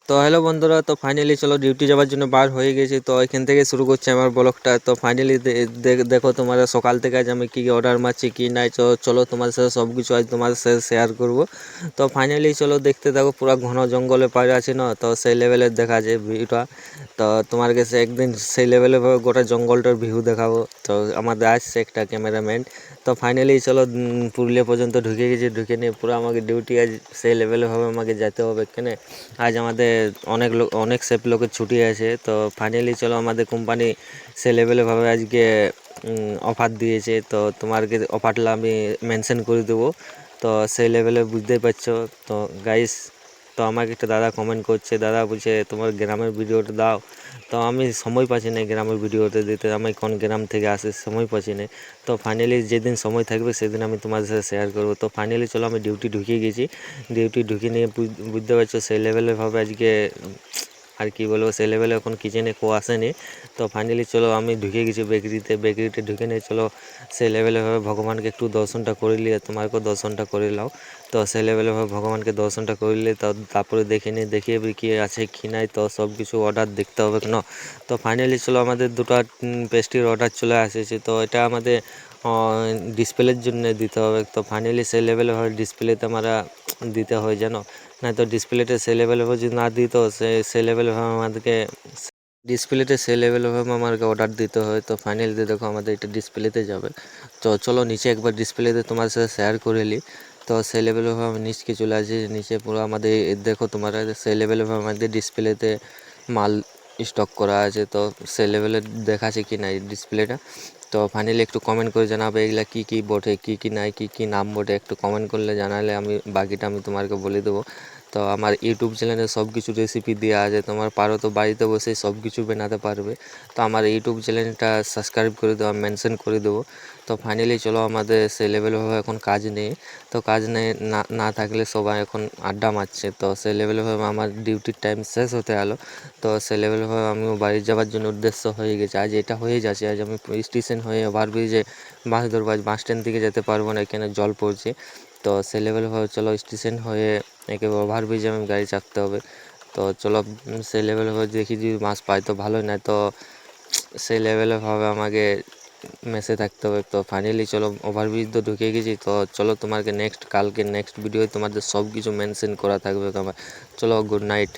তো হ্যালো বন্ধুরা, তো ফাইনালি চলো ডিউটি যাওয়ার জন্য বার হয়ে গেছি। তো এখান থেকে শুরু করছি আমার ব্লগটা। তো ফাইনালি দেখো তোমার সকাল থেকে আজ আমি কী কী অর্ডার মারছি কী নাই, চলো তোমার সাথে সব কিছু আজ তোমার সাথে শেয়ার করব। তো ফাইনালি চলো দেখতে থাকো, পুরো ঘন জঙ্গলে পাড়ে আছি না, তো সেই লেভেলের দেখা যায় ভিউটা। তো তোমার কাছে একদিন সেই লেভেলে গোটা জঙ্গলটার ভিউ দেখাবো। তো আমাদের আসছে একটা ক্যামেরাম্যান। তো ফাইনালি চলো পুরুলিয়া পর্যন্ত ঢুকে গেছি, ঢুকে নিয়ে পুরো আমাকে ডিউটি আজ সেই লেভেলেভাবে আমাকে যেতে হবে। কেন আজ আমাদের অনেক সেফ লোকের ছুটি আছে। তো ফাইনালি চলো আমাদের কোম্পানি সে লেভেলেভাবে আজকে অফার দিয়েছে। তো তোমাকে অফারটা আমি মেনশন করে দেবো। তো সেই লেভেলে বুঝতেই পারছো। তো গাইস, তো আমাকে একটা দাদা কমেন্ট করছে, দাদা বলছে তোমার গ্রামের ভিডিওটা দাও। তো আমি সময় পাচ্ছি না গ্রামের ভিডিওটা দিতে, আমি কোন গ্রাম থেকে আসি সময় পাচ্ছি না। তো ফাইনালি যেদিন সময় থাকবে সেদিন আমি তোমাদের সাথে শেয়ার করবো। তো ফাইনালি চলো আমি ডিউটি ঢুকিয়ে গেছি। ডিউটি ঢুকে নিয়ে বুঝতে পারছো সেই লেভেলেভাবে আজকে আর কি বলবো, সেই লেভেলে এখন কিচেনে কেউ আসেনি। তো ফাইনালি চলো আমি ঢুকে গেছি বেকারিতে ঢুকে নিয়ে চলো সেই লেভেলেভাবে ভগবানকে একটু দর্শনটা করে নিয়ে তোমাকেও দর্শনটা করে নাও। তো সেই লেভেলেভাবে ভগবানকে দর্শনটা করে নিলে তারপরে দেখে নিয়ে দেখিয়ে কী আছে কী নাই, তো সব কিছু অর্ডার দেখতে হবে কেন। তো ফাইনালি চলো আমাদের দুটো পেস্ট্রির অর্ডার চলে আসেছে। তো এটা আমাদের ডিসপ্লের জন্য দিতে হবে। তো ফাইনালি সেই লেভেলেভাবে ডিসপ্লেতে আমরা দিতে হয় জানো, না তো ডিসপ্লেতে সেই লেভেলেভাবে যদি না দিই তো সেই লেভেলভাবে আমাদেরকে ডিসপ্লেতে সেই লেভেলভাবে আমাদেরকে অর্ডার দিতে হয়। তো ফাইনালি দেখো আমাদের এটা ডিসপ্লেতে যাবে। তো চলো নিচে একবার ডিসপ্লেতে তোমার সাথে শেয়ার করে নিই। তো সেই লেভেলভাবে আমি নিচকে চলে আসি, নিচে পুরো আমাদের দেখো তোমরা সেই লেভেলভাবে আমাদের ডিসপ্লেতে মাল স্টক করা আছে। তো সেই লেভেলে দেখাচ্ছে কি নাই ডিসপ্লেটা। তো ফাইনালি একটু কমেন্ট করে জানাবে এগুলা কী কী বটে, কী কী নাই, কী কী নাম বটে, একটু কমেন্ট করলে জানালে আমি বাকিটা আমি তোমাকে বলে দেবো। তো আমার ইউটিউব চ্যানেলে সব কিছু রেসিপি দেওয়া আছে, তোমার পারো তো বাড়িতে বসে সব কিছু বানাতে পারবে। তো আমার ইউটিউব চ্যানেলটা সাবস্ক্রাইব করে দেবো, মেনশন করে দেবো। তো ফাইনালি চলো আমাদের সেই লেভেলভাবে এখন কাজ নেই। তো কাজ নেই না থাকলে সবাই এখন আড্ডা মারছে। তো সেই লেভেলভাবে আমার ডিউটির টাইম শেষ হতে গেলো। তো সেই লেভেলভাবে আমিও বাড়ি যাওয়ার জন্য উদ্দেশ্য হয়ে গেছে। আজ এটা হয়ে যাচ্ছে, আজ আমি স্টেশন হয়ে ওভারব্রিজে বাস ধরবো, আজ বাস স্ট্যান্ড থেকে যেতে পারবো না, এখানে জল পড়ছে। তো সেই লেভেলভাবে চলো স্টেশন হয়ে একেবারে ওভারব্রিজে আমি গাড়ি চাপতে হবে। তো চলো সেই লেভেলভাবে দেখি যদি মাছ পাই তো ভালোই, না তো সেই লেভেলভাবে আমাকে মেসে থাকতে হবে। তো ফাইনালি চলো ওভারব্রিজ তো ঢুকে গেছি। তো চলো তোমাকে কালকে নেক্সট ভিডিও তোমাদের সব কিছু মেনশন করা থাকবে তোমার। চলো গুড নাইট।